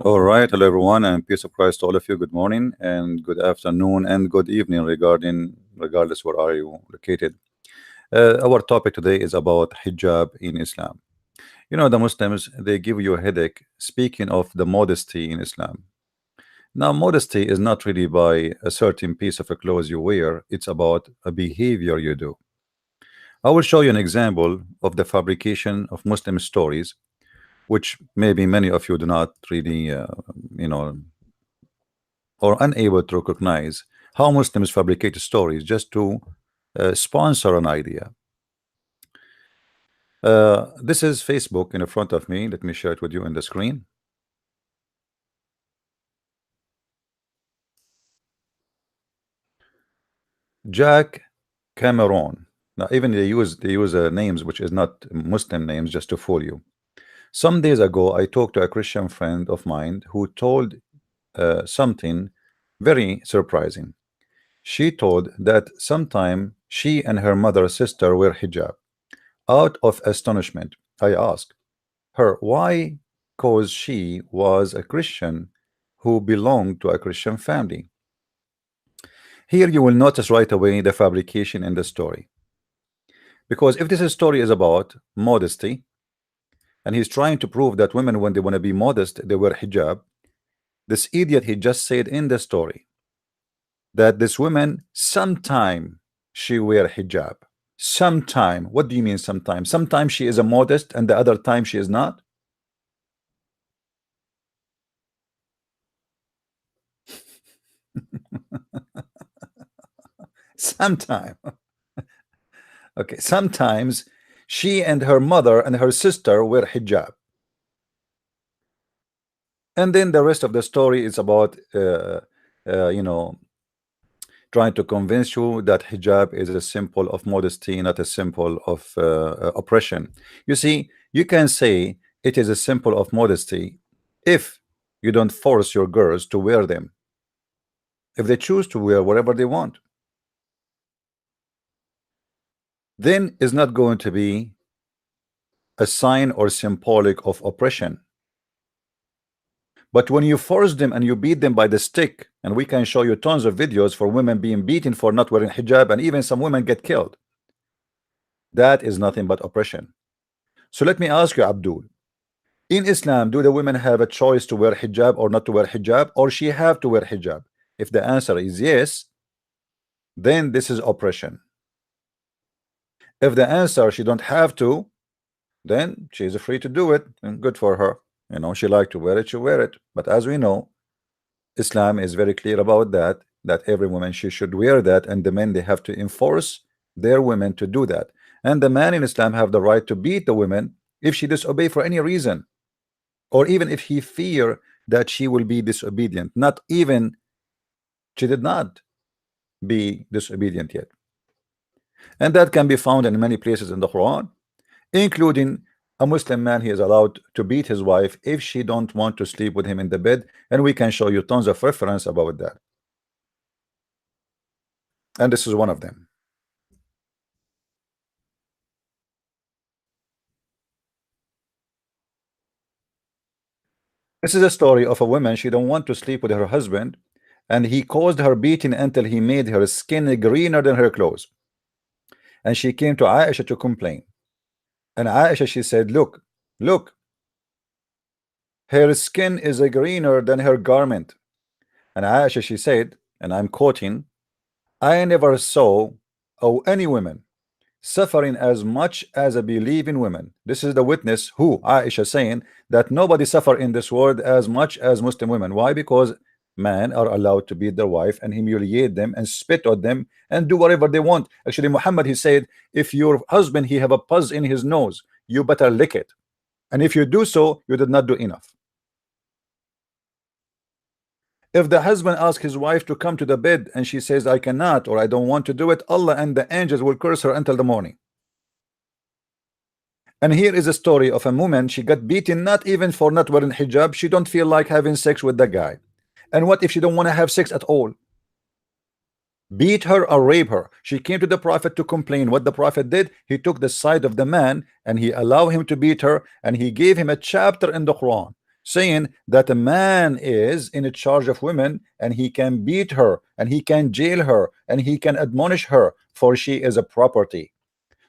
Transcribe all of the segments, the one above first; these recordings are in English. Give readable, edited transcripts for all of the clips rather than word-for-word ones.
All right, hello everyone, and peace of Christ to all of you. Good morning and good afternoon and good evening, regardless where are you located. Our topic today is about hijab in Islam. You know, the Muslims they give you a headache speaking of the modesty in Islam. Now, modesty is not really by a certain piece of a clothes you wear; it's about a behavior you do. I will show you an example of the fabrication of Muslim stories, which maybe many of you do not really, you know, or unable to recognize how Muslims fabricate stories just to sponsor an idea. This is Facebook in front of me. Let me share it with you on the screen. Jack Cameron. Now, even they use names which is not Muslim names just to fool you. Some days ago, I talked to a Christian friend of mine who told something very surprising. She told that sometime she and her mother sister wear hijab. Out of astonishment, I asked her why, cause she was a Christian who belonged to a Christian family. Here you will notice right away the fabrication in the story. Because if this story is about modesty, and he's trying to prove that women, when they want to be modest, they wear hijab, this idiot, he just said in the story that this woman, sometime she wear hijab. Sometime. What do you mean sometime? Sometimes she is a modest and the other time she is not? Sometime. Okay, sometimes she and her mother and her sister wear hijab. And then the rest of the story is about you know, trying to convince you that hijab is a symbol of modesty, not a symbol of oppression. You see, you can say it is a symbol of modesty if you don't force your girls to wear them, if they choose to wear whatever they want, then it's not going to be a sign or symbolic of oppression. But when you force them and you beat them by the stick, and we can show you tons of videos for women being beaten for not wearing hijab, and even some women get killed, that is nothing but oppression. So let me ask you, Abdul, in Islam, do the women have a choice to wear hijab or not to wear hijab, or she have to wear hijab? If the answer is yes, then this is oppression. If the answer she don't have to, then she is free to do it, and good for her. You know, she like to wear it, she wear it. But as we know, Islam is very clear about that every woman she should wear that, and the men they have to enforce their women to do that. And the man in Islam have the right to beat the women if she disobey for any reason, or even if he fear that she will be disobedient. Not even she did not be disobedient yet. And that can be found in many places in the Quran, including a Muslim man, he is allowed to beat his wife if she don't want to sleep with him in the bed, and we can show you tons of reference about that. And this is one of them. This is a story of a woman, she don't want to sleep with her husband, and he caused her beating until he made her skin greener than her clothes. And she came to Aisha to complain. And Aisha, she said, look, her skin is greener than her garment. And Aisha, she said, and I'm quoting, I never saw any women suffering as much as a believing women. This is the witness who Aisha saying that nobody suffer in this world as much as Muslim women. Why? Because men are allowed to beat their wife and humiliate them and spit on them and do whatever they want. Actually, Muhammad, he said, if your husband he have a pus in his nose, you better lick it, and if you do so, you did not do enough. If the husband asks his wife to come to the bed and she says I cannot or I don't want to do it, Allah and the angels will curse her until the morning. And here is a story of a woman, she got beaten not even for not wearing hijab. She don't feel like having sex with the guy. And what if she don't want to have sex at all? Beat her or rape her. She came to the Prophet to complain. What the Prophet did, he took the side of the man and he allowed him to beat her, and he gave him a chapter in the Quran saying that a man is in charge of women and he can beat her and he can jail her and he can admonish her, for she is a property.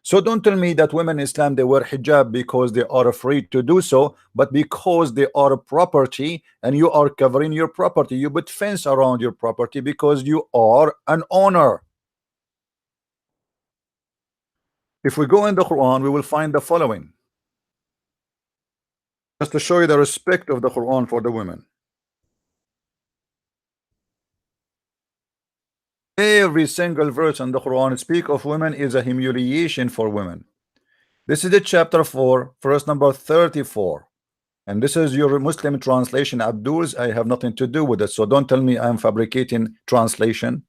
So don't tell me that women in Islam they wear hijab because they are free to do so, but because they are a property and you are covering your property. You put fence around your property because you are an owner. If we go in the Quran, we will find the following, just to show you the respect of the Quran for the women. Every single verse in the Quran speak of women is a humiliation for women. This is the chapter 4, verse number 34. And this is your Muslim translation, Abdul's. I have nothing to do with it, so don't tell me I'm fabricating translation.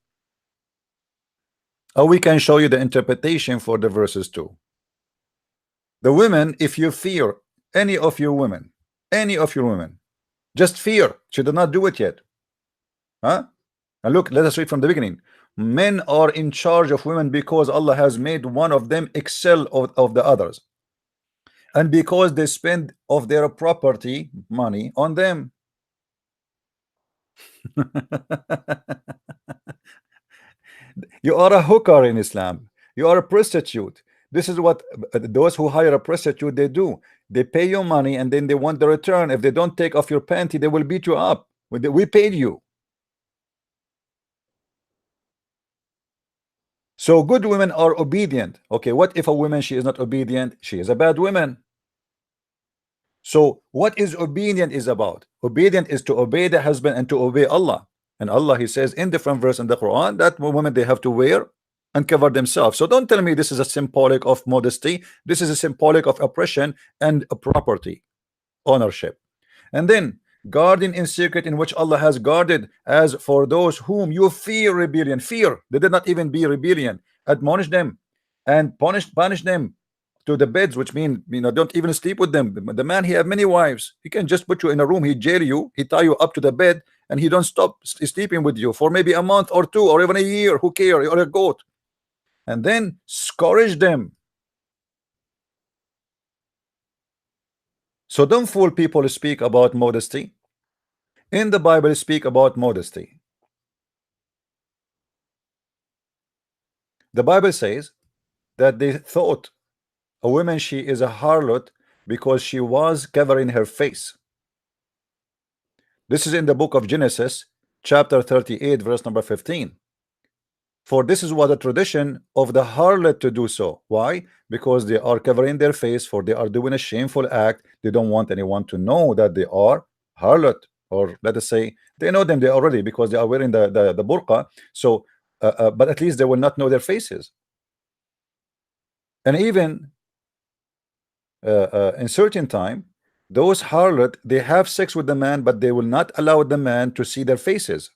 Or we can show you the interpretation for the verses too. The women, if you fear any of your women, just fear. She did not do it yet. Huh? And look, let us read from the beginning. Men are in charge of women because Allah has made one of them excel of the others, and because they spend of their property money on them. You are a hooker in Islam. You are a prostitute. This is what those who hire a prostitute they do. They pay you money and then they want the return. If they don't take off your panty, they will beat you up. We paid you. So good women are obedient. Okay, what if a woman she is not obedient? She is a bad woman. So what is obedient is about? Obedient is to obey the husband and to obey Allah. And Allah, he says in different verse in the Quran that women they have to wear and cover themselves. So don't tell me this is a symbolic of modesty. This is a symbolic of oppression and a property ownership. And then guarding in secret, in which Allah has guarded, as for those whom you fear rebellion. Fear, they did not even be rebellion. Admonish them and punish them to the beds, which mean, don't even sleep with them. The man, he have many wives. He can just put you in a room, he jail you, he tie you up to the bed, and he don't stop sleeping with you for maybe a month or two or even a year. Who care? Or a goat. And then scourge them. So don't fool people who speak about modesty. In the Bible speak about modesty. The Bible says that they thought a woman she is a harlot because she was covering her face. This is in the book of Genesis chapter 38 verse number 15. For this is what the tradition of the harlot to do so. Why? Because they are covering their face, for they are doing a shameful act. They don't want anyone to know that they are harlot, or let us say they know them they already because they are wearing the burqa. So but at least they will not know their faces. And even in certain time, those harlot they have sex with the man, but they will not allow the man to see their faces.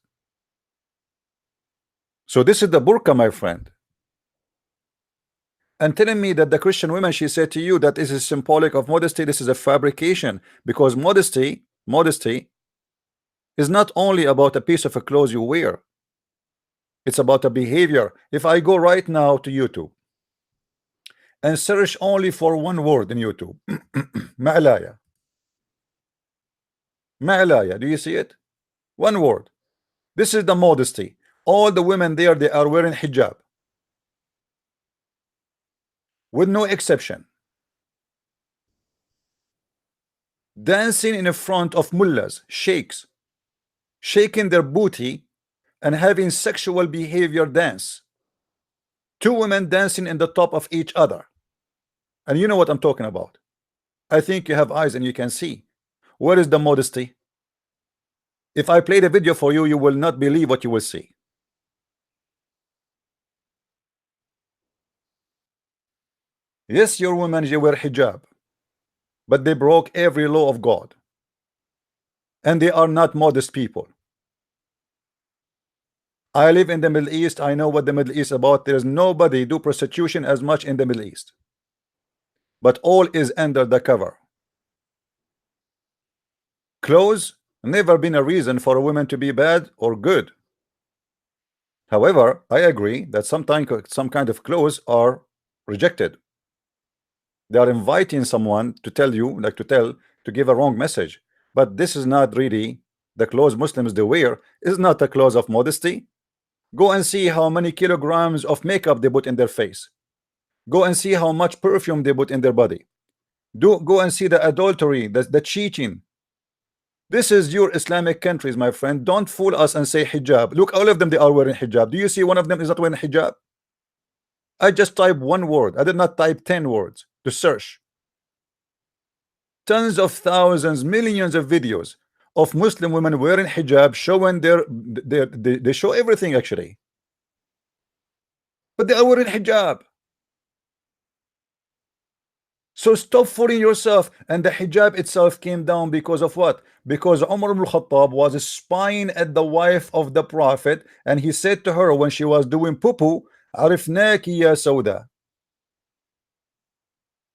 So this is the burqa, my friend. And telling me that the Christian women, she said to you that this is symbolic of modesty, this is a fabrication, because modesty is not only about a piece of a clothes you wear. It's about a behavior. If I go right now to YouTube and search only for one word in YouTube, ma'alaya. Ma'alaya, do you see it? One word. This is the modesty. All the women there, they are wearing hijab, with no exception, dancing in front of mullahs, sheikhs, shaking their booty and having sexual behavior dance. Two women dancing in the top of each other. And you know what I'm talking about. I think you have eyes and you can see. Where is the modesty? If I play the video for you, you will not believe what you will see. Yes, your women, they wear hijab, but they broke every law of God, and they are not modest people. I live in the Middle East. I know what the Middle East is about. There's nobody do prostitution as much in the Middle East, but all is under the cover. Clothes never been a reason for a woman to be bad or good. However, I agree that sometimes some kind of clothes are rejected. They are inviting someone to tell you, to give a wrong message. But this is not really the clothes Muslims they wear, is not a clothes of modesty. Go and see how many kilograms of makeup they put in their face. Go and see how much perfume they put in their body. Go and see the adultery, the cheating. This is your Islamic countries, my friend. Don't fool us and say hijab. Look, all of them, they are wearing hijab. Do you see one of them is not wearing hijab? I just type one word. I did not type 10 words to search. Tons of thousands, millions of videos of Muslim women wearing hijab, showing they show everything actually. But they are wearing hijab. So stop fooling yourself. And the hijab itself came down because of what? Because Umar ibn Khattab was spying at the wife of the Prophet, and he said to her when she was doing poo-poo, Arifnaki ya Sauda.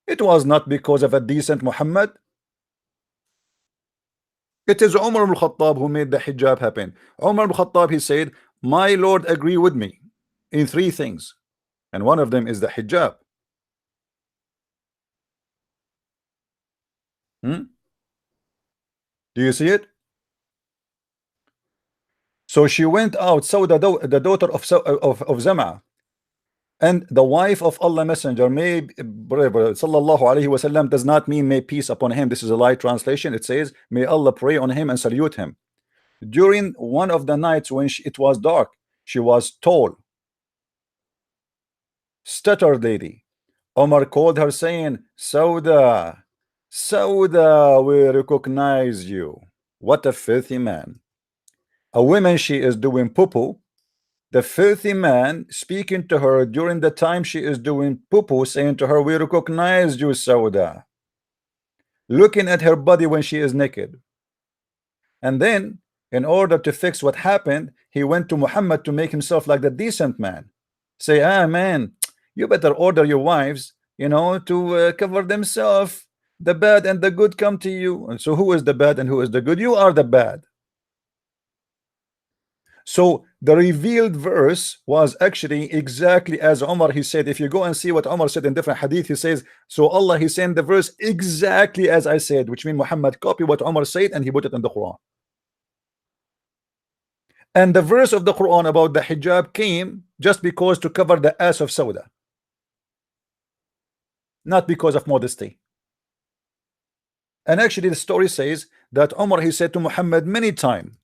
It was not because of a decent Muhammad. It is Umar ibn Khattab who made the hijab happen. Umar ibn Khattab, he said, my Lord agree with me in three things, and one of them is the hijab. Do you see it? So she went out, Sauda, the daughter of Zama, and the wife of Allah Messenger, may sallallahu alaihi wasallam does not mean may peace upon him. This is a light translation. It says may Allah pray on him and salute him. During one of the nights when it was dark, she was tall, stuttered lady. Omar called her saying, Sauda, Sauda, we recognize you. What a filthy man. A woman, she is doing poo-poo. The filthy man speaking to her during the time she is doing poo-poo, saying to her, we recognize you, Sauda. Looking at her body when she is naked. And then, in order to fix what happened, he went to Muhammad to make himself like the decent man. Say, man, you better order your wives, to cover themselves. The bad and the good come to you. And so who is the bad and who is the good? You are the bad. So the revealed verse was actually exactly as Umar, he said. If you go and see what Umar said in different hadith, he says, so Allah, he sent the verse exactly as I said, which means Muhammad copied what Umar said and he put it in the Quran. And the verse of the Quran about the hijab came just because to cover the ass of Sauda, not because of modesty. And actually the story says that Umar, he said to Muhammad many times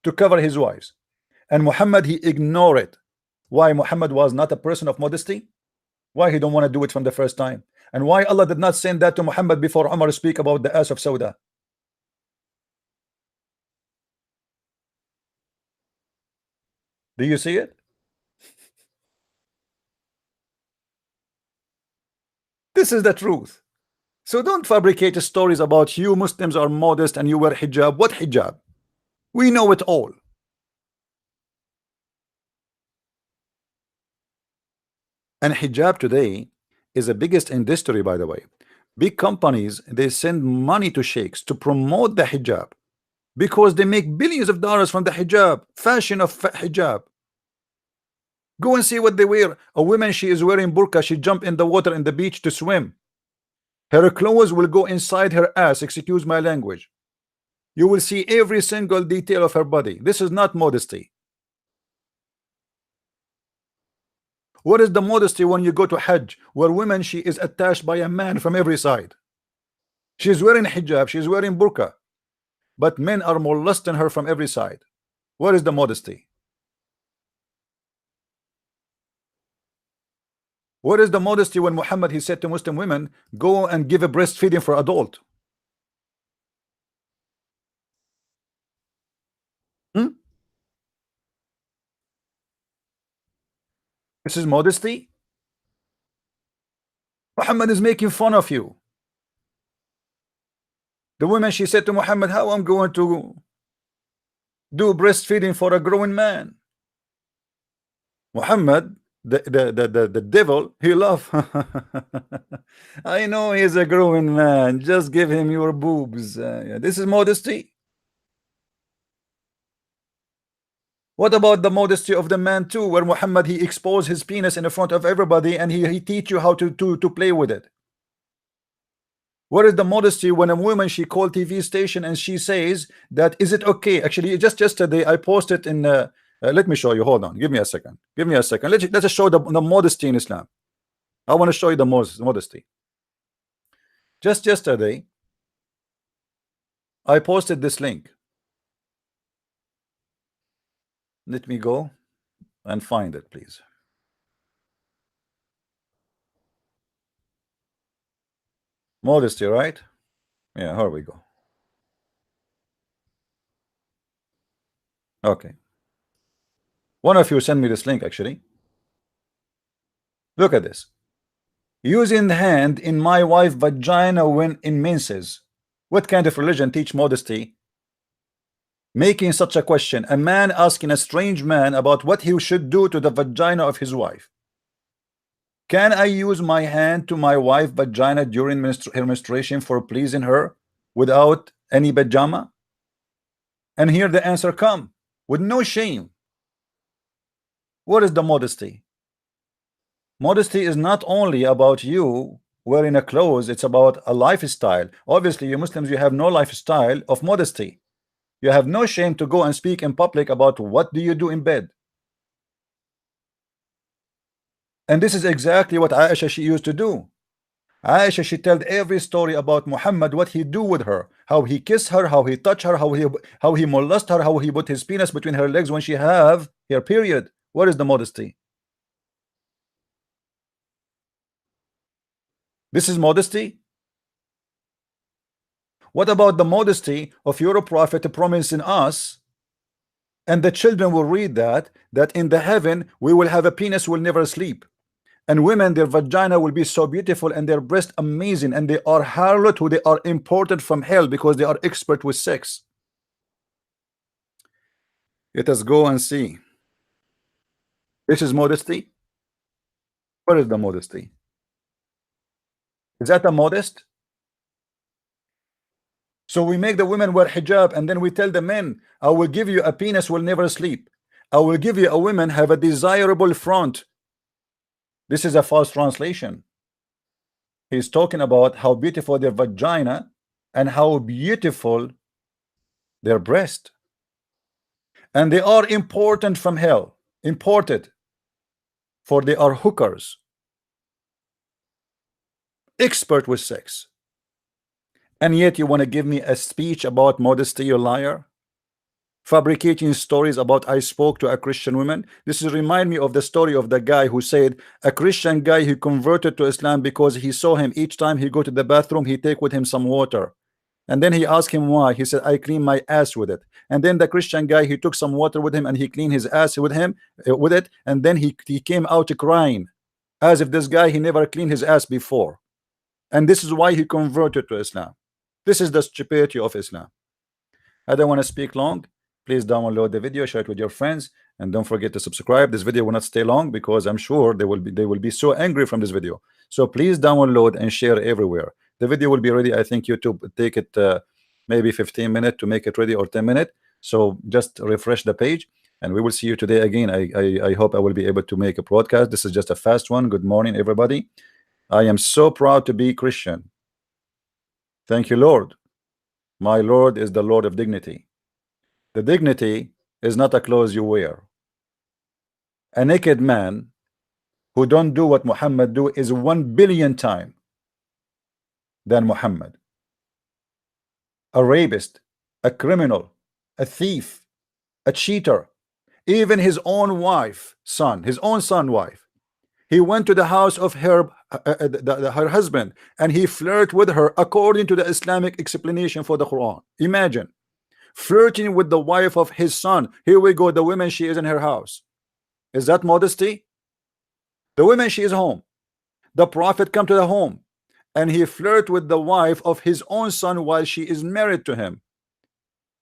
to cover his wives, and Muhammad, he ignored it. Why? Muhammad was not a person of modesty. Why he don't want to do it from the first time? And why Allah did not send that to Muhammad before Umar speak about the ass of Sauda? Do you see it? This is the truth. So don't fabricate stories about you Muslims are modest and you wear hijab. What hijab? We know it all. And hijab today is the biggest industry, by the way. Big companies, they send money to sheikhs to promote the hijab because they make billions of dollars from the hijab, fashion of hijab. Go and see what they wear. A woman, she is wearing burqa, she jump in the water in the beach to swim. Her clothes will go inside her ass, excuse my language. You will see every single detail of her body. This is not modesty. What is the modesty when you go to Hajj, where women, she is attached by a man from every side? She's wearing hijab, she's wearing burqa, but men are molesting her from every side. What is the modesty? What is the modesty when Muhammad, he said to Muslim women, go and give a breastfeeding for adult? This is modesty. Muhammad is making fun of you. The woman, she said to Muhammad, how I'm going to do breastfeeding for a growing man? Muhammad, the devil, he laughed. I know he's a growing man, just give him your boobs. Yeah, this is modesty. What about the modesty of the man too, where Muhammad, he exposed his penis in front of everybody and he teach you how to play with it? Where is the modesty when a woman she called TV station and she says that is it okay? Actually, just yesterday I posted in. Let me show you. Hold on. Give me a second. Give me a second. Let's show the modesty in Islam. I want to show you the modesty. Just yesterday, I posted this link. Let me go and find it, please. Modesty, right? Yeah, here we go. Okay. One of you sent me this link, actually. Look at this. Using the hand in my wife vagina when in menses. What kind of religion teach modesty? Making such a question. A man asking a strange man about what he should do to the vagina of his wife. Can I use my hand to my wife vagina during her menstruation for pleasing her without any pajama? And here the answer come with no shame. What is the modesty? Modesty is not only about you wearing a clothes, it's about a lifestyle. Obviously, you Muslims, you have no lifestyle of modesty. You have no shame to go and speak in public about what do you do in bed. And this is exactly what Aisha she used to do. Aisha she told every story about Muhammad, what he do with her, how he kissed her, how he touched her, how he molest her, how he put his penis between her legs when she have her period. What is the modesty? This is modesty. What about the modesty of your prophet promising us, and the children will read that in the heaven we will have a penis will never sleep, and women their vagina will be so beautiful and their breast amazing, and they are harlot who they are imported from hell because they are expert with sex. Let us go and see. This is modesty. Where is the modesty? Is that a modest? So we make the women wear hijab, and then we tell the men, I will give you a penis will never sleep. I will give you a woman have a desirable front. This is a false translation. He's talking about how beautiful their vagina and how beautiful their breast. And they are important from hell, imported, for they are hookers, expert with sex. And yet you want to give me a speech about modesty, you liar? Fabricating stories about I spoke to a Christian woman. This is remind me of the story of the guy who said a Christian guy who converted to Islam because he saw him each time he go to the bathroom, he take with him some water. And then he asked him why. He said, I clean my ass with it. And then the Christian guy, he took some water with him and he cleaned his ass with him with it. And then he came out crying as if this guy he never cleaned his ass before. And this is why he converted to Islam. This is the stupidity of Islam. I don't want to speak long. Please download the video, share it with your friends, and don't forget to subscribe. This video will not stay long because I'm sure they will be so angry from this video. So please download and share everywhere. The video will be ready. I think YouTube take it maybe 15 minutes to make it ready, or 10 minutes. So just refresh the page and we will see you today again. I hope I will be able to make a broadcast. This is just a fast one. Good morning, everybody. I am so proud to be Christian. Thank you, Lord. My Lord is the Lord of dignity. The dignity is not a clothes you wear. A naked man who don't do what Muhammad do is 1 billion times than Muhammad. A rapist, a criminal, a thief, a cheater, even his own wife, his own son wife. He went to the house of her husband and he flirted with her according to the Islamic explanation for the Quran. Imagine flirting with the wife of his son. Here we go, the woman she is in her house. Is that modesty? The woman she is home. The prophet come to the home and he flirt with the wife of his own son while she is married to him.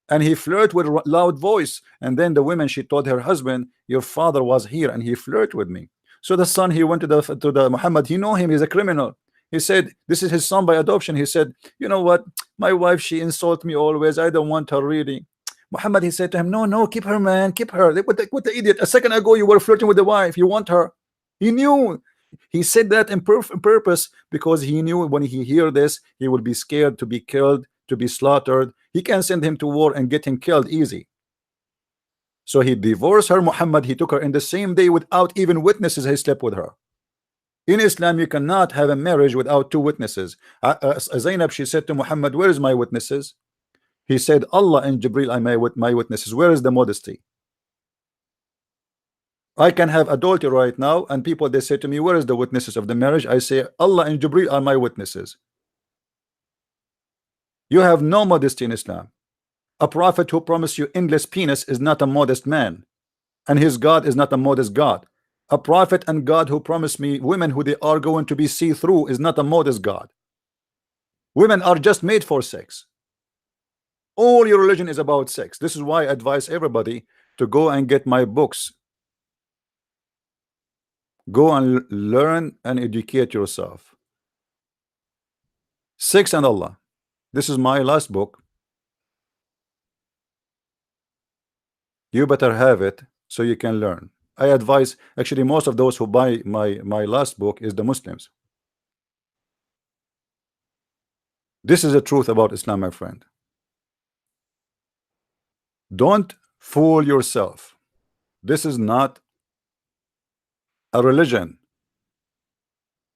And he flirt with loud voice. And then the woman she told her husband, your father was here and he flirt with me. So the son he went to the Muhammad, he know him, he's a criminal. He said this is his son by adoption. He said, you know what, my wife she insult me always, I don't want her really. Muhammad he said to him, no, keep her, man, keep her. What the idiot, a second ago you were flirting with the wife, you want her. He knew He said that in purpose because he knew when he hear this, he will be scared to be killed, to be slaughtered. He can send him to war and get him killed easy. So he divorced her, Muhammad. He took her in the same day without even witnesses. He slept with her. In Islam, you cannot have a marriage without two witnesses. Zainab, she said to Muhammad, where is my witnesses? He said, Allah and Jibril are my witnesses. Where is the modesty? I can have adultery right now, and people, they say to me, where is the witnesses of the marriage? I say, Allah and Jibril are my witnesses. You have no modesty in Islam. A prophet who promised you endless penis is not a modest man, and his God is not a modest God. A prophet and God who promised me women who they are going to be see-through is not a modest God. Women are just made for sex. All your religion is about sex. This is why I advise everybody to go and get my books. Go and learn and educate yourself. Sex and Allah. This is my last book. You better have it so you can learn. I advise, actually most of those who buy my last book is the Muslims. This is the truth about Islam, my friend. Don't fool yourself. This is not a religion.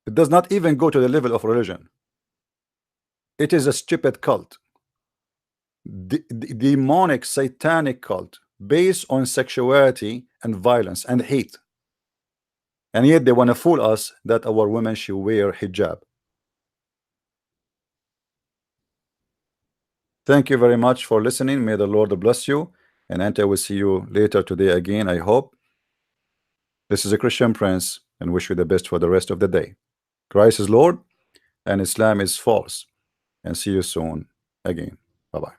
It does not even go to the level of religion. It is a stupid cult. Demonic, satanic cult based on sexuality and violence and hate. And yet they want to fool us that our women should wear hijab. Thank you very much for listening. May the Lord bless you. And I will see you later today again, I hope. This is a Christian Prince, and wish you the best for the rest of the day. Christ is Lord and Islam is false. And see you soon again. Bye-bye.